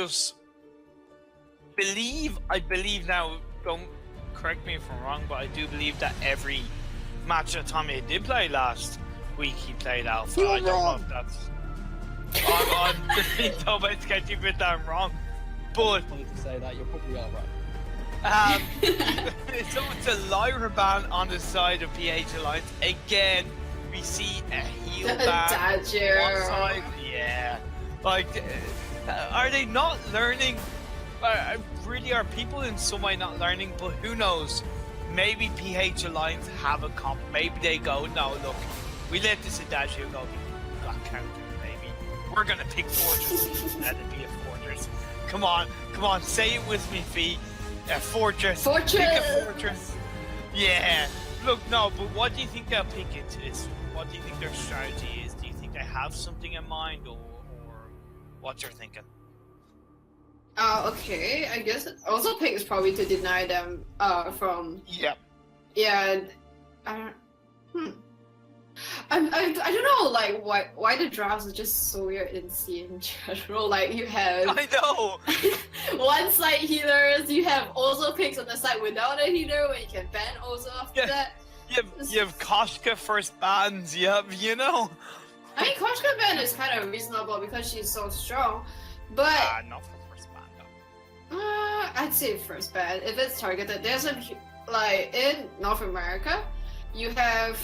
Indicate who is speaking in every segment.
Speaker 1: just I believe now, don't correct me if I'm wrong, but I do believe that every match that Tommy did play last week, he played Alpha. I don't know if that's... I'm just about to get you a bit damn wrong. But...
Speaker 2: I just wanted to say that, you're probably alright.
Speaker 1: So it's a Lyra ban on the side of PH Alliance. Again, we see a heel ban on one side. Yeah. Like, are they not learning? Really, are people in some way not learning? But who knows? Maybe PH Alliance have a comp. Maybe they go, no, look, we let this Adagio go. We got countered, maybe. We're gonna pick Fortress. Let it be a Fortress. Come on, say it with me, Fee. A Fortress. Pick a Fortress. Yeah. Look, no, but what do you think they'll pick into this? What do you think their strategy is? Do you think they have something in mind, or what you're thinking?
Speaker 3: Okay, I guess also pick is probably to deny them from...
Speaker 1: Yep.
Speaker 3: Yeah, I don't know, like, why the drafts are just so weird in C in general. Like, you have...
Speaker 1: I know!
Speaker 3: one side healers, you have also picks on the side without a healer, where you can ban also after that.
Speaker 1: You have Koshka first bans, you know?
Speaker 3: I mean, Koshka ban is kind of reasonable because she's so strong, but...
Speaker 1: not for first ban, though.
Speaker 3: I'd say first ban. If it's targeted, there's a... Like, in North America, you have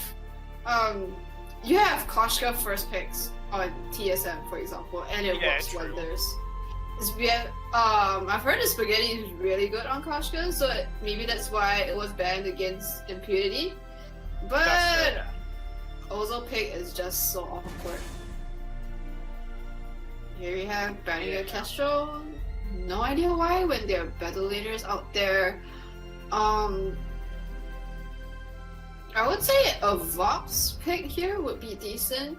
Speaker 3: Koshka first picks on TSM, for example, and it works wonders. We have, I've heard the Spaghetti is really good on Koshka, so maybe that's why it was banned against Impunity. But Ozo pick is just so awkward. Here we have banning Castro. No idea why when there are battle leaders out there. I would say a Vox pick here would be decent.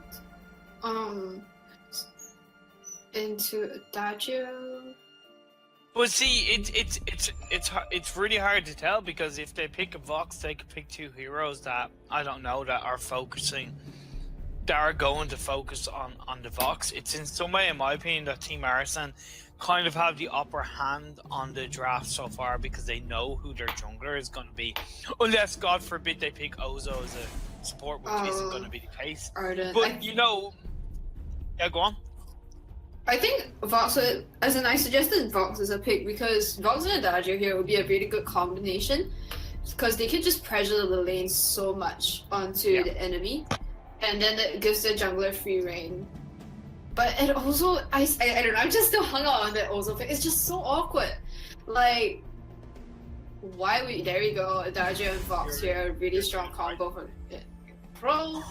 Speaker 3: Into Adagio.
Speaker 1: But see, it's really hard to tell, because if they pick a Vox, they could pick two heroes that I don't know that are going to focus on the Vox. It's in some way, in my opinion, that Team Artisan kind of have the upper hand on the draft so far, because they know who their jungler is going to be, unless God forbid they pick Ozo as a support, which isn't going to be the case.
Speaker 3: Arden.
Speaker 1: But you know, yeah, go on.
Speaker 3: I think Vox, as in I suggested Vox as a pick because Vox and Adagio here would be a really good combination, because they can just pressure the lane so much onto the enemy, and then it gives the jungler free reign. But it also, I don't know, I'm just still hung out on that Ozo pick. It's just so awkward. Like, why we, there we go, Adagio and Vox here, really strong combo for it. Bro.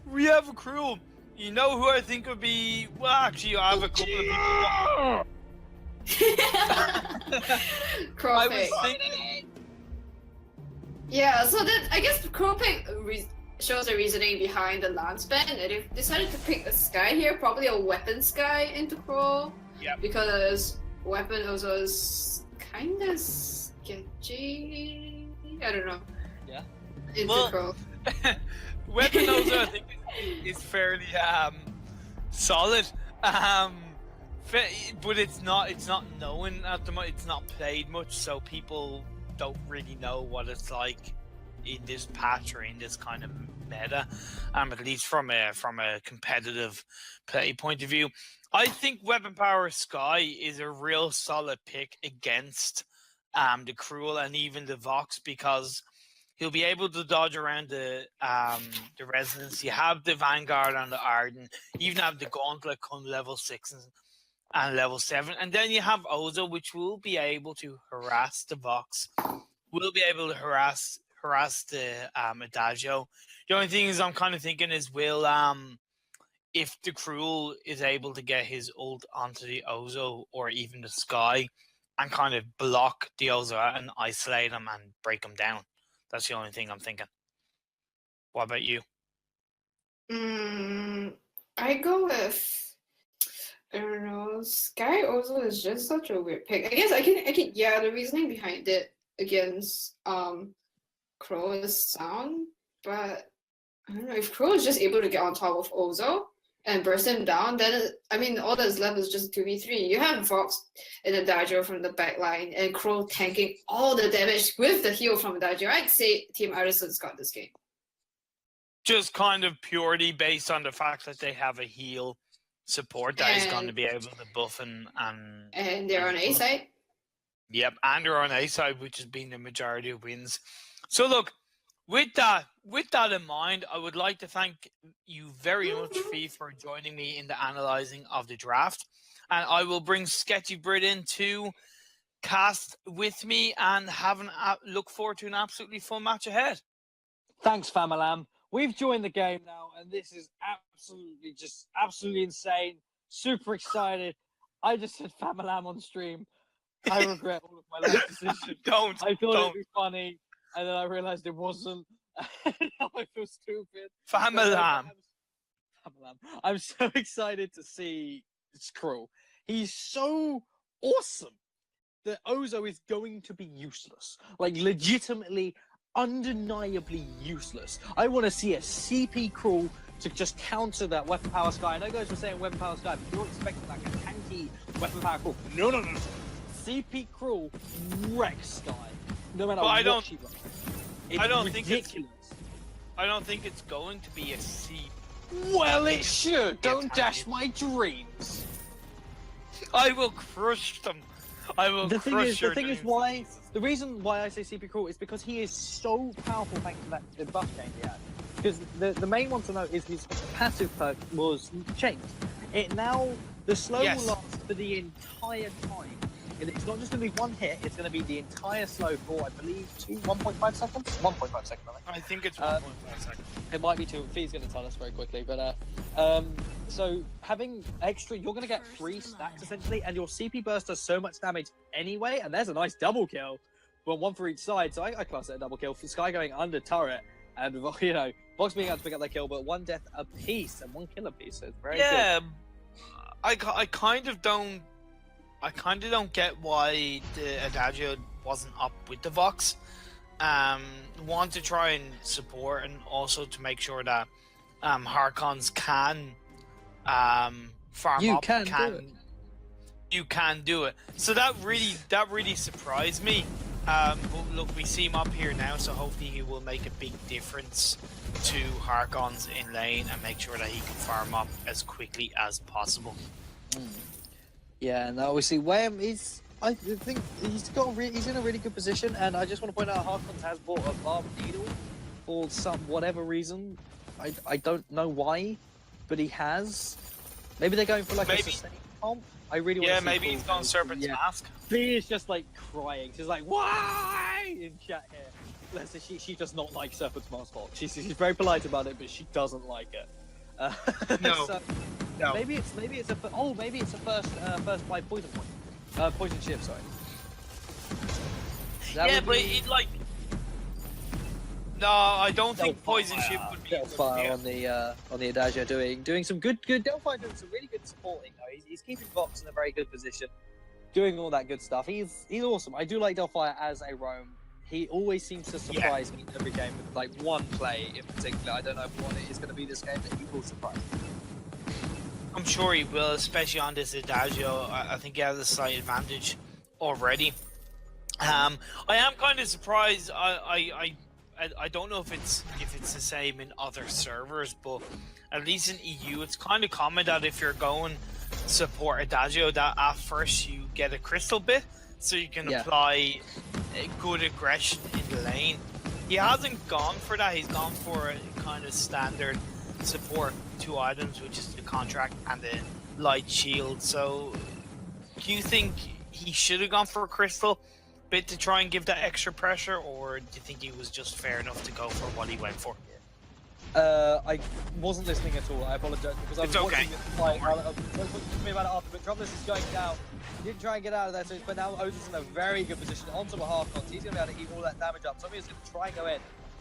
Speaker 1: We have a crew. You know who I think would be... Well, actually, I have a couple of people.
Speaker 3: Crow
Speaker 1: I
Speaker 3: pick.
Speaker 1: was thinking...
Speaker 3: Yeah, so that, I guess Crow pick shows the reasoning behind the lance ban, and they've decided to pick a Sky here, probably a weapon Sky into Crow.
Speaker 1: Yeah.
Speaker 3: Because weapon also is kind of sketchy. I don't know.
Speaker 1: Yeah.
Speaker 3: Into Crow.
Speaker 1: Weapon also, I think, is fairly solid, but it's not known at the moment. It's not played much, so people don't really know what it's like in this patch or in this kind of meta. At least from a competitive play point of view, I think Weapon Power Sky is a real solid pick against the Cruel and even the Vox, because he'll be able to dodge around the Resonance. You have the Vanguard and the Arden. You even have the Gauntlet come level 6 and level 7. And then you have Ozo, which will be able to harass the Vox. Will be able to harass the Adagio. The only thing is I'm kind of thinking is if the Cruel is able to get his ult onto the Ozo or even the Sky and kind of block the Ozo out and isolate him and break him down. That's the only thing I'm thinking. What about you?
Speaker 3: I go with, I don't know, Sky Ozo is just such a weird pick. I guess I can yeah, the reasoning behind it against Crow is sound, but I don't know, if Crow is just able to get on top of Ozo, and burst him down, then I mean all that's left is just 2v3. You have Vox and Adagio from the back line and Crow tanking all the damage with the heal from Adagio. I'd say Team Artisan's got this game.
Speaker 1: Just kind of purely based on the fact that they have a heal support that is going to be able to buff and
Speaker 3: they're on A side.
Speaker 1: Yep, and they're on A side, which has been the majority of wins. So look, with that in mind, I would like to thank you very much, Fee, for joining me in the analysing of the draft. And I will bring Sketchy Brit in to cast with me and look forward to an absolutely fun match ahead.
Speaker 2: Thanks, Famalam. We've joined the game now, and this is absolutely insane. Super excited. I just said Famalam on stream. I regret all of my life decisions. I thought it would be funny, and then I realised it wasn't. Now I feel stupid.
Speaker 1: Famalam.
Speaker 2: I'm so excited to see Skrull. He's so awesome that Ozo is going to be useless. Like, legitimately, undeniably useless. I want to see a CP Crawl to just counter that Weapon Power Sky. I know guys were saying Weapon Power Sky, but you're expecting like a tanky Weapon Power Crawl. No. CP Crawl wrecks Sky. No matter what she runs. I don't think it's going to be a C. Well, it should. Don't dash my dreams.
Speaker 1: I will crush them. The
Speaker 2: thing is why the reason why I say CP Crawl is because he is so powerful thanks to that buff change he had. Because the main one to note is his passive perk was changed. The slow will last for the entire time. It's not just going to be one hit, it's going to be the entire slow for, I believe, 1.5 seconds? 1.5 seconds,
Speaker 1: I think it's 1.5 seconds.
Speaker 2: It might be 2. Fee's going to tell us very quickly, but so having extra, you're going to get 3 stacks essentially, and your CP burst does so much damage anyway, and there's a nice double kill. Well, 1 for each side, so I class it a double kill. For Sky going under turret, and you know, Vox being able to pick up that kill, but 1 death apiece and 1 kill apiece, so it's very good.
Speaker 1: Yeah, I kind of don't get why the Adagio wasn't up with the Vox. Want to try and support, and also to make sure that Harkons can farm up. You can do it. So that really surprised me. But look, we see him up here now, so hopefully he will make a big difference to Harkons in lane and make sure that he can farm up as quickly as possible.
Speaker 2: Yeah, and obviously Wham is, I think he's in a really good position, and I just want to point out Harkons has bought a Barb Needle for whatever reason. I don't know why, but he has. Maybe they're going for like a sustain comp. I really want to see
Speaker 1: maybe he's gone Serpent's Mask.
Speaker 2: Fee is just like crying. She's like, why? In chat here. Let's say she does not like Serpent's Mask. She's very polite about it, but she doesn't like it.
Speaker 1: No.
Speaker 2: So, no. Maybe it's a first by poison point. Poison shift, sorry.
Speaker 1: But it like. No, I don't think Poison Ship would be
Speaker 2: Delphi on the Adagio doing some good Delphi doing some really good supporting though. He's keeping Vox in a very good position, doing all that good stuff. He's awesome. I do like Delphi as a roam. He always seems to surprise me every game with like one play in particular. I don't know what it is going to be this game, but he will surprise me.
Speaker 1: I'm sure he will, especially on this Adagio. I think he has a slight advantage already. I am kind of surprised. I don't know if it's the same in other servers, but at least in EU, it's kind of common that if you're going support Adagio, that at first you get a crystal bit, so you can apply a good aggression in the lane. He hasn't gone for that. He's gone for a kind of standard support 2 items, which is the contract and the light shield. So, do you think he should have gone for a crystal bit to try and give that extra pressure, or do you think he was just fair enough to go for what he went for?
Speaker 2: I wasn't listening at all. I apologize because I was watching it fight. Talk to me about it after, but Troublous is going down. He didn't try and get out of there, but now Ozo's in a very good position onto a Harkons. He's going to be able to eat all that damage up. Somebody's going to try and go in.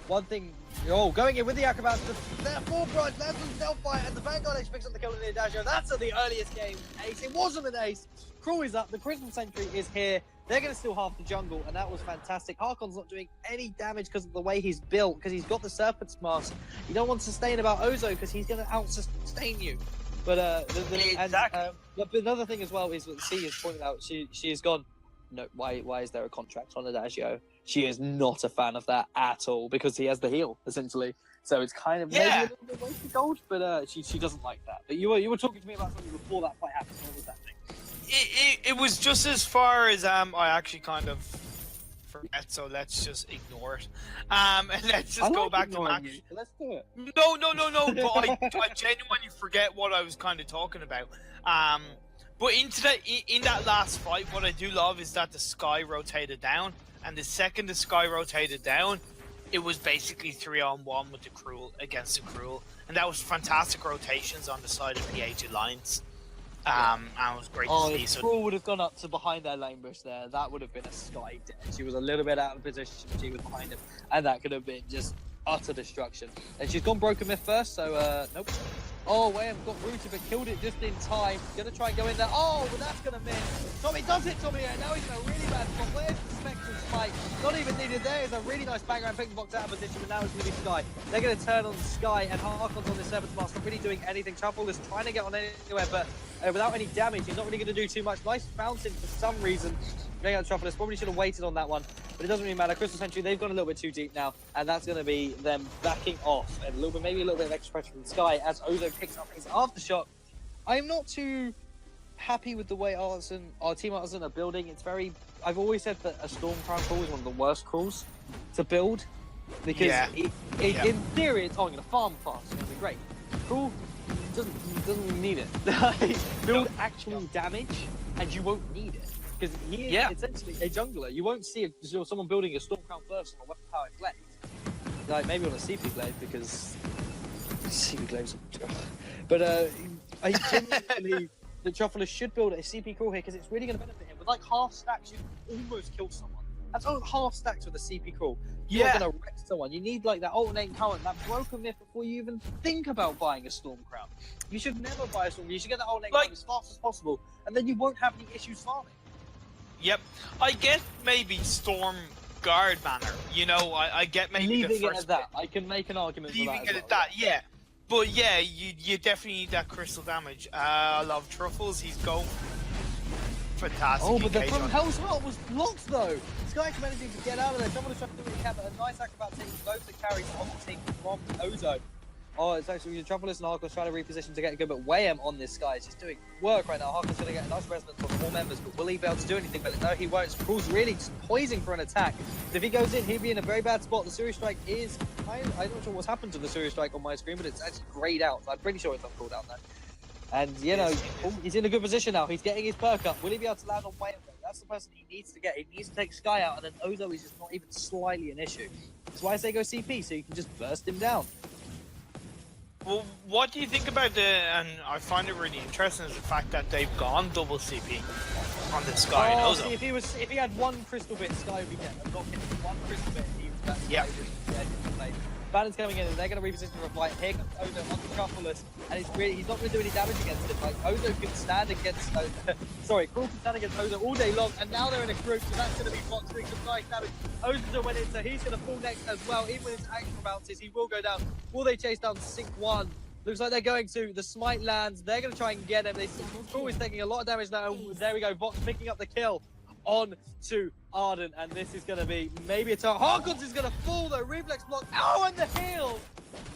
Speaker 2: One thing, going in with the Acrobats, their 4 branch, lands on Delphi, and the Vanguard Edge picks up the kill in the Adagio. That's at the earliest game ace. It wasn't an ace. Crew is up, the Crystal Sentry is here. They're going to steal half the jungle, and that was fantastic. Harkon's not doing any damage because of the way he's built, because he's got the Serpent's Mask. You don't want to sustain about Ozo because he's going to out-sustain you. But
Speaker 1: Exactly.
Speaker 2: but another thing as well is what C has pointed out. She has gone. No, why is there a contract on Adagio? She is not a fan of that at all because he has the heel essentially. So it's kind of maybe a little bit wasted gold, but she doesn't like that. But you were talking to me about something before that fight happened. What was that thing?
Speaker 1: It was just as far as I actually kind of forget, so let's just ignore it. And let's just go back to match.
Speaker 2: You. Let's do it.
Speaker 1: No. But I genuinely forget what I was kind of talking about. But in that last fight, what I do love is that the sky rotated down, and the second the sky rotated down, it was basically 3-on-1 with the Cruel against the Cruel, and that was fantastic rotations on the side of the Aged Alliance. And it was great to see.
Speaker 2: If Cruel would have gone up to behind their lane bush there, that would have been a sky dead. She was a little bit out of position, she was behind him, and that could have been just utter destruction. And she's gone Broken Myth first, so nope. Oh, Wayham got rooted but killed it just in time. Gonna try and go in there. Oh, but that's gonna miss. Tommy does hit Tommy here. Now he's in a really bad spot. Where's the Spectral Spike? Not even needed there. Is a really nice bang around, picking the box out of position, but now it's gonna be Sky. They're gonna turn on Sky, and Harkon's on the Servant's Mask, not really doing anything. Truffle is trying to get on anywhere, but without any damage, he's not really gonna do too much. Nice fountain for some reason. Going out Truffle, probably should have waited on that one, but it doesn't really matter. Crystal Sentry, they've gone a little bit too deep now, and that's going to be them backing off and maybe a little bit of extra pressure from Sky as Ozo picks up his aftershock. I'm not too happy with the way our team Artisan are building. It's very. I've always said that a Storm Crown crawl is one of the worst crawls to build because in theory it's I'm going to farm fast. It's going to be great. Crawl doesn't really need it. Build actual damage, and you won't need it. Because he is essentially a jungler. You won't see someone building a Storm Crown first on a weapon powered blade. Like maybe on a CP blade because CP blades. But I genuinely believe that Truffler should build a CP crawl here because it's really going to benefit him. With like half stacks, you can almost kill someone. That's only half stacks with a CP crawl. You're going to wreck someone. You need like that alternating current, that Broken Myth before you even think about buying a Storm Crown. You should never buy a Storm. You should get that alternating current as fast as possible, and then you won't have any issues farming.
Speaker 1: Yep, I get maybe Storm Guard banner. You know, I get maybe
Speaker 2: leaving
Speaker 1: the first
Speaker 2: it at that. I can make an argument
Speaker 1: leaving
Speaker 2: for that.
Speaker 1: Leaving it at that, yeah. But yeah, you definitely need that crystal damage. I love Truffles. He's going fantastic.
Speaker 2: Oh, but the from Hell's Heart was blocked though. Sky managing to get out of there. Someone was trying to do what he can, but a nice acrobat taking both the carries on the team from Ozo. Oh, it's actually Metropolis and Harkon's trying to reposition to get good, but Wayham on this guy is just doing work right now. Harkon's going to get a nice resonance from 4 members, but will he be able to do anything? But no, he won't. Cruel's really just poising for an attack. But if he goes in, he'll be in a very bad spot. The Suri Strike is I'm not sure what's happened to the Suri Strike on my screen, but it's actually grayed out. I'm pretty sure it's on cooldown though. And, you know, he's in a good position now. He's getting his perk up. Will he be able to land on Wayham? That's the person he needs to get. He needs to take Sky out, and then Ozo is just not even slightly an issue. That's why I say go CP, so you can just burst him down.
Speaker 1: Well, what do you think about and I find it really interesting, is the fact that they've gone double CP on the Sky and Ozo.
Speaker 2: See, if he had one crystal bit, Sky would be dead. I'm not kidding. One crystal bit, he was dead.
Speaker 1: Yeah.
Speaker 2: Bannon's coming in, and they're going to reposition for a fight. Here comes Ozo on the Truffleus, and he's not going to do any damage against him. Like, Ozo can stand against Cruel can stand against Ozo all day long, and now they're in a group, so that's going to be blocked, doing some nice damage. Ozo went in, so he's going to fall next as well. Even with his action bounces, he will go down. Will they chase down Sync 1? Looks like they're going to. The smite lands. They're going to try and get him. Cruel is taking a lot of damage now. There we go. Vox picking up the kill on to Arden, and this is going to be maybe a turn. Harkons is going to fall though. Reflex block. Oh, and the heal.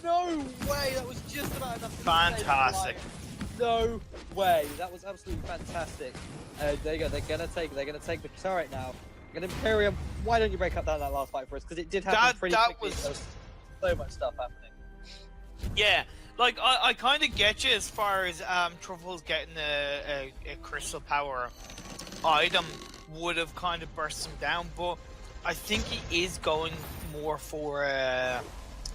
Speaker 2: No way. That was just about enough.
Speaker 1: Fantastic.
Speaker 2: No way. That was absolutely fantastic. There you go. They're going to take the turret now. And Imperium, why don't you break up that last fight for us? Because it did happen pretty quickly. There was so much stuff happening.
Speaker 1: Yeah. Like, I kind of get you as far as Truffles getting a crystal power item would have kind of burst him down, but I think he is going more for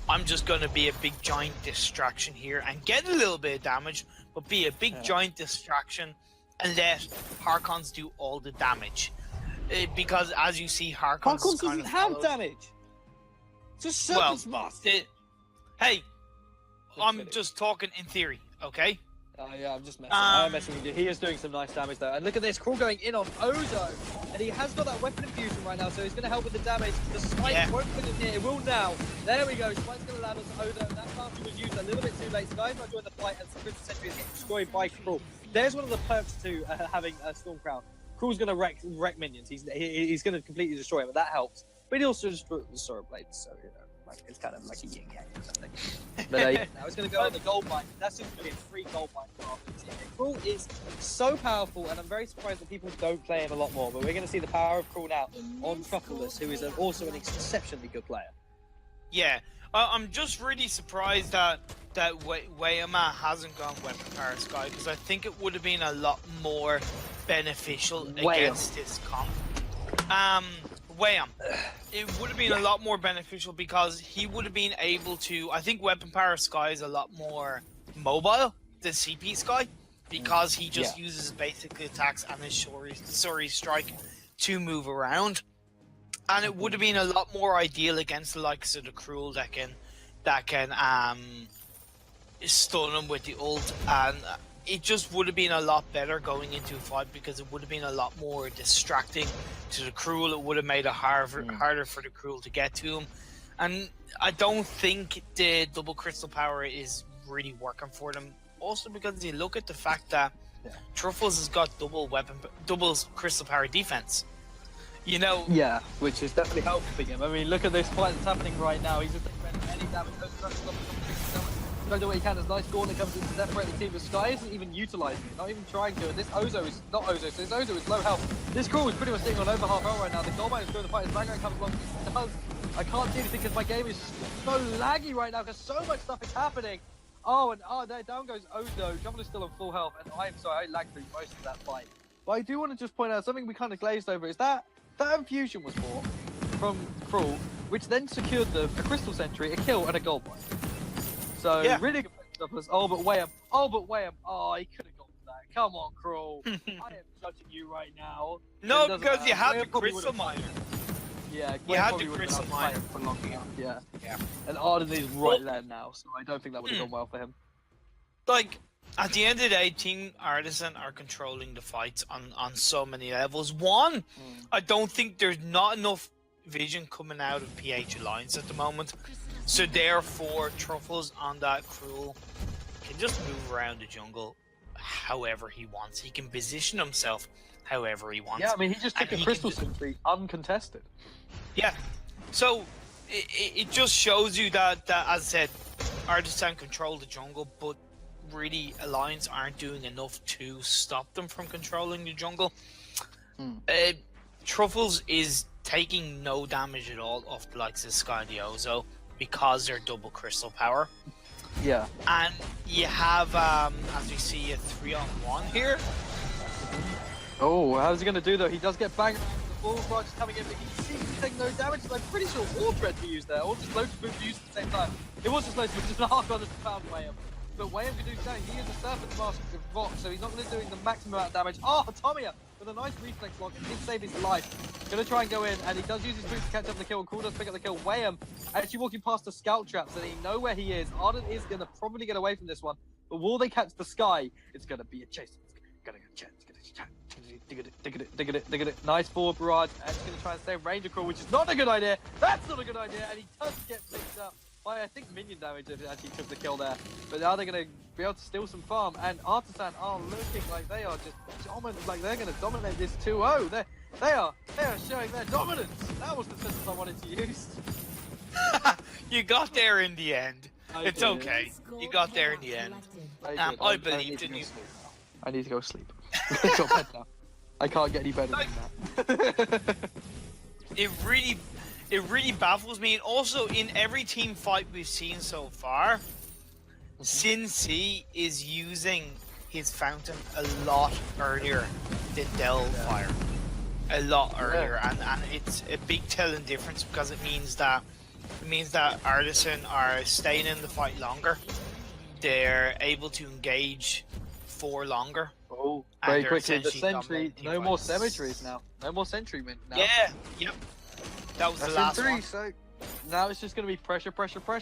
Speaker 1: I'm just going to be a big giant distraction here and get a little bit of damage, but be a big giant distraction and let Harkons do all the damage. Because as you see, Harkons
Speaker 2: doesn't have damage. It's a Serpent's Mask.
Speaker 1: Hey, I'm just talking in theory, okay?
Speaker 2: Oh yeah, I'm just messing. I'm messing with you. He is doing some nice damage though. And look at this, Crawl going in on Ozo. And he has got that weapon infusion right now, so he's going to help with the damage. The spike won't put him here. It will now. There we go. Spike's going to land on Ozo. That party was used a little bit too late. Sky's not joining the fight as the Crystal Sentry is getting destroyed by Crawl. There's one of the perks to having a Storm Crown. Crawl's going to wreck minions. He's going to completely destroy them, but that helps. But he also destroys the Sword Blades, so you know. It's kind of like a yin yang or something. But now it's going to go on the gold mine. That's just going to be a free gold mine for our team. Crawl is so powerful, and I'm very surprised that people don't play him a lot more. But we're going to see the power of Crawl now on Truffleless, who is also an exceptionally good player.
Speaker 1: Yeah, I'm just really surprised that Wayama hasn't gone Weapon Power Sky, because I think it would have been a lot more beneficial against this comp. Wayam, it would have been a lot more beneficial because he would have been able to. I think Weapon Power Sky is a lot more mobile than CP Sky because he just uses basic attacks and his sorry strike to move around, and it would have been a lot more ideal against the likes of the Cruel that can stun him with the ult, and it just would have been a lot better going into a fight because it would have been a lot more distracting to the Cruel. It would have made it harder for the Cruel to get to him. And I don't think the double crystal power is really working for them. Also because you look at the fact that Truffles has got double crystal power defense. You know?
Speaker 2: Yeah, which is definitely helping him. I mean, look at this fight that's happening right now. He's just taking any damage. Trying to do what he can. There's nice Gauntlet comes in to separate the team, but Sky isn't even utilising it, not even trying to. And this Ozo is not Ozo, so this Ozo is low health. This Crawl is pretty much sitting on over half health right now. The gold mine is doing the fight as Vainglory comes along. I can't see anything because my game is so laggy right now because so much stuff is happening. Oh, and there down goes Ozo. Trouble is still on full health, and I'm sorry, I lagged through most of that fight. But I do want to just point out something we kind of glazed over is that infusion was bought from Crawl, which then secured a Crystal Sentry, a kill, and a gold mine. So really good stuff. Oh, but Wayam. Oh, he could have gone for that. Come on, Crawl. I am judging you right now.
Speaker 1: No, because you have the crystal miner.
Speaker 2: Yeah,
Speaker 1: you had the crystal miner
Speaker 2: for long enough. Yeah. And Arden is right there now, so I don't think that would have gone well for him.
Speaker 1: Like, at the end of the day, Team Artisan are controlling the fights on so many levels. One, I don't think there's not enough vision coming out of PH Alliance at the moment. So therefore, Truffles on that Cruel can just move around the jungle however he wants. He can position himself however he wants.
Speaker 2: Yeah, I mean, he just took a Crystal Sentry uncontested.
Speaker 1: Yeah. So it just shows you that, as I said, Artisan control the jungle, but really Alliance aren't doing enough to stop them from controlling the jungle. Truffles is taking no damage at all off the likes of Sky and the Ozo, because they're double crystal power.
Speaker 2: Yeah.
Speaker 1: And you have, as we see, a 3-on-1 here.
Speaker 2: Oh, how's he going to do though? He does get banged. The full branch is coming in, but he seems to take no damage. I'm pretty sure all thread to use there, or just loads of moves used at the same time. It was just loads of just half on the found Wayam. But Wayam can do something. He is a Serpent's Mask of Rock, so he's not going to do the maximum amount of damage. Oh, Tomia with a nice reflex lock and did save his life. Gonna try and go in, and he does use his boots to catch up the kill. Crawl does pick up the kill. Wayam actually walking past the scout traps, and he know where he is. Arden is gonna probably get away from this one, but will they catch the Sky? It's gonna be a chase. It's gonna get dig it. Nice forward barrage, and he's gonna try and save Ranger Crawl, which is not a good idea. That's not a good idea, and he does get picked up by, I think, minion damage if it actually took the kill there. But now they're going to be able to steal some farm, and Artisan are looking like they are just dominant, like they're going to dominate this 2-0. They are showing their dominance. That was the sentence I wanted to use.
Speaker 1: You got there in the end. It's okay. You got there in the end. I believed in you.
Speaker 2: I need to go sleep. I got bed now. I can't get any better than that.
Speaker 1: It really baffles me. And also, in every team fight we've seen so far, Sin C is using his fountain a lot earlier than Delfire. A lot earlier, and it's a big telling difference because it means that Artisan are staying in the fight longer. They're able to engage for longer.
Speaker 2: Oh, very quickly, the sentry, no more cemeteries now. No more sentry mint now.
Speaker 1: Yeah, yep. That was the last one.
Speaker 2: So now it's just going to be pressure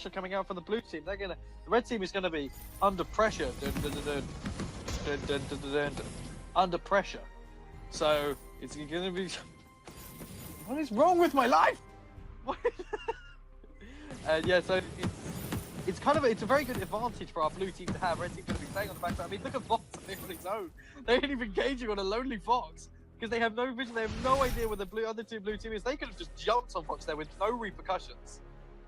Speaker 2: coming out from the blue team. The red team is going to be under pressure. under pressure. So it's gonna be. What is wrong with my life? Yeah, so it's kind of it's a very good advantage for our blue team to have. Red team's going to be playing on the back. I mean, look at Fox on his own. They ain't even engaging on a lonely Fox because they have no vision. They have no idea where the other blue team is. They could have just jumped on Fox there with no repercussions,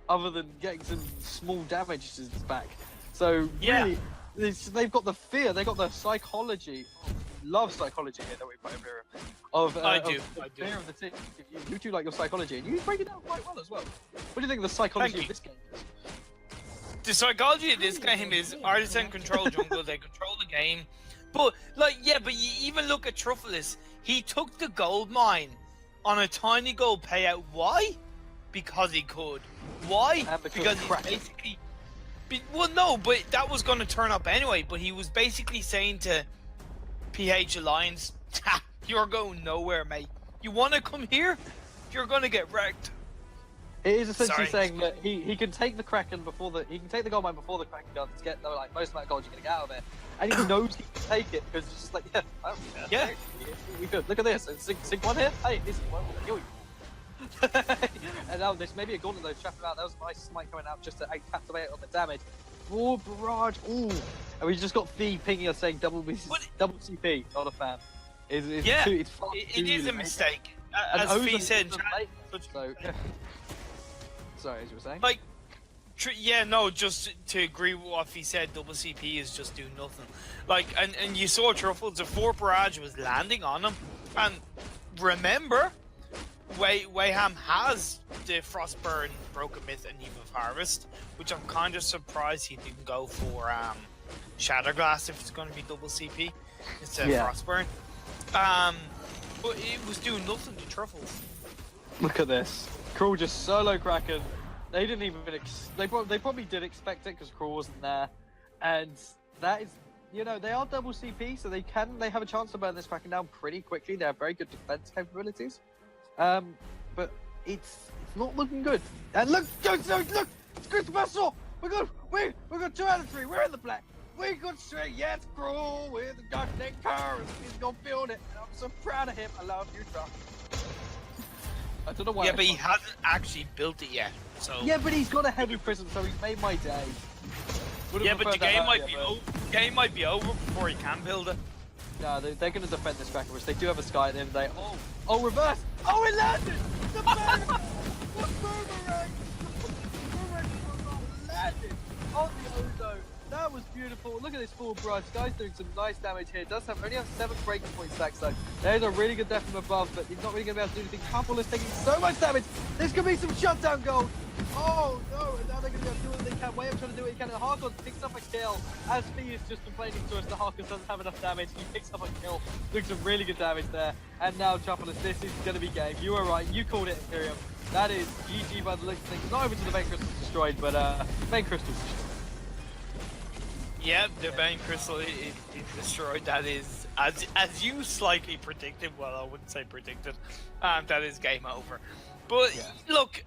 Speaker 2: other than getting some small damage to his back. So really, they've got the fear. They've got the psychology. Love psychology here that we play over here. I do. Fear of the team. You do like your psychology, and you break it down quite well as well. What do you think of the psychology of this game is?
Speaker 1: The psychology of this game is Artisan control jungle, they control the game. But, like, yeah, but you even look at Truffulus. He took the gold mine on a tiny gold payout. Why? Because he could. Why? Because he's basically... Well, no, but that was going to turn up anyway. But he was basically saying to PH Alliance, you're going nowhere, mate. You want to come here? You're going to get wrecked.
Speaker 2: It is essentially saying that he can take the Kraken he can take the gold mine before the Kraken guns, get the most amount of gold you're gonna get out of it, and he knows he can take it because it's just like I don't care. We could look at this. Sig one here. Hey, this one will kill you. And now this maybe a gauntlet though, trapping out. That was a nice smite coming out just to activate on the damage. More barrage. Ooh, and we just got Fee pinging us saying double CP. Not a fan. It
Speaker 1: is a mistake. As Fee said.
Speaker 2: Sorry, as you were saying?
Speaker 1: Like, just to agree with what he said, double CP is just doing nothing. Like, and you saw Truffles, the 4 barrage was landing on him. And remember, Wayham has the Frostburn, Broken Myth, and Eve of Harvest, which I'm kind of surprised he didn't go for Shatterglass if it's going to be double CP instead of Frostburn. But it was doing nothing to Truffles.
Speaker 2: Look at this. Cruel just solo Kraken. They didn't even they probably did expect it because Cruel wasn't there, and that is they are double CP, so they have a chance to burn this Kraken down pretty quickly. They have very good defense capabilities, but it's not looking good. And look, it's Chris Vessel. We got 2 out of 3. We're in the black. We got 3. Yes, Cruel with the goddamn car. He's gonna build it. And I'm so proud of him. I love you, Trump. I don't know why.
Speaker 1: Yeah, but he hasn't actually built it yet. So.
Speaker 2: Yeah, but he's got a heavy prism, so he's made my day.
Speaker 1: Yeah, but the game might be over before he can build it.
Speaker 2: No, they're going to defend this Kraken, which they do have a Sky at the end of the day. Oh, reverse! Oh, it landed! The boomerang! The boomerang! Landed on the Ozo. That was beautiful. Look at this full barrage. Sky's doing some nice damage here. Does only have 7 breaking point stacks though. There's a really good death from above, but he's not really going to be able to do anything. Couple is taking so much damage. This could be some shutdown gold. Oh no! And now they're going to be able to do what they can. Way up trying to do what he can. And Harkon picks up a kill. As Fee is just complaining to us that Harkon doesn't have enough damage. He picks up a kill. Doing some really good damage there. And now Chuffles, this is going to be game. You were right. You called it, Imperium. That is GG by the looks of things. Not over to the Vein Crystal's destroyed, but Vein Crystal's destroyed.
Speaker 1: Yeah, the Vein Crystal is destroyed. That is, as you slightly predicted, well, I wouldn't say predicted, that is game over. But look,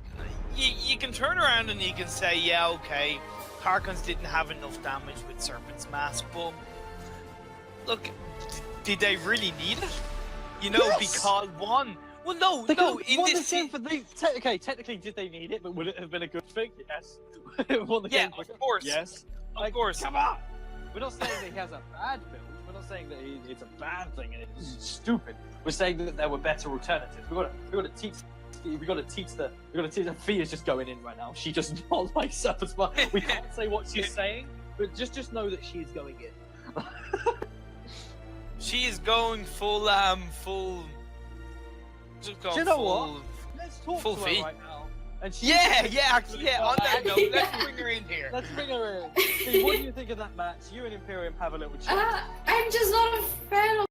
Speaker 1: you can turn around and you can say, yeah, okay, Harkons didn't have enough damage with Serpent's Mask, but look, did they really need it? Because one... Well, no, in this...
Speaker 2: technically, did they need it, but would it have been a good thing? Yes.
Speaker 1: Of course.
Speaker 2: Yes.
Speaker 1: Of course.
Speaker 2: Come on! We're not saying that he has a bad build. We're not saying that it's a bad thing and it's stupid. We're saying that there were better alternatives. We got to teach the Fee is just going in right now. She does not like Serpent's Mask. We can't say what she's saying, but just know that she's going in.
Speaker 1: She is going full. Just go.
Speaker 2: Do you know what? Let's talk to her
Speaker 1: Fee.
Speaker 2: right now. And
Speaker 1: On that note, let's bring her in here.
Speaker 2: Let's bring her in. Steve, what do you think of that match? You and Imperium have a little chat.
Speaker 3: I'm just not a fan of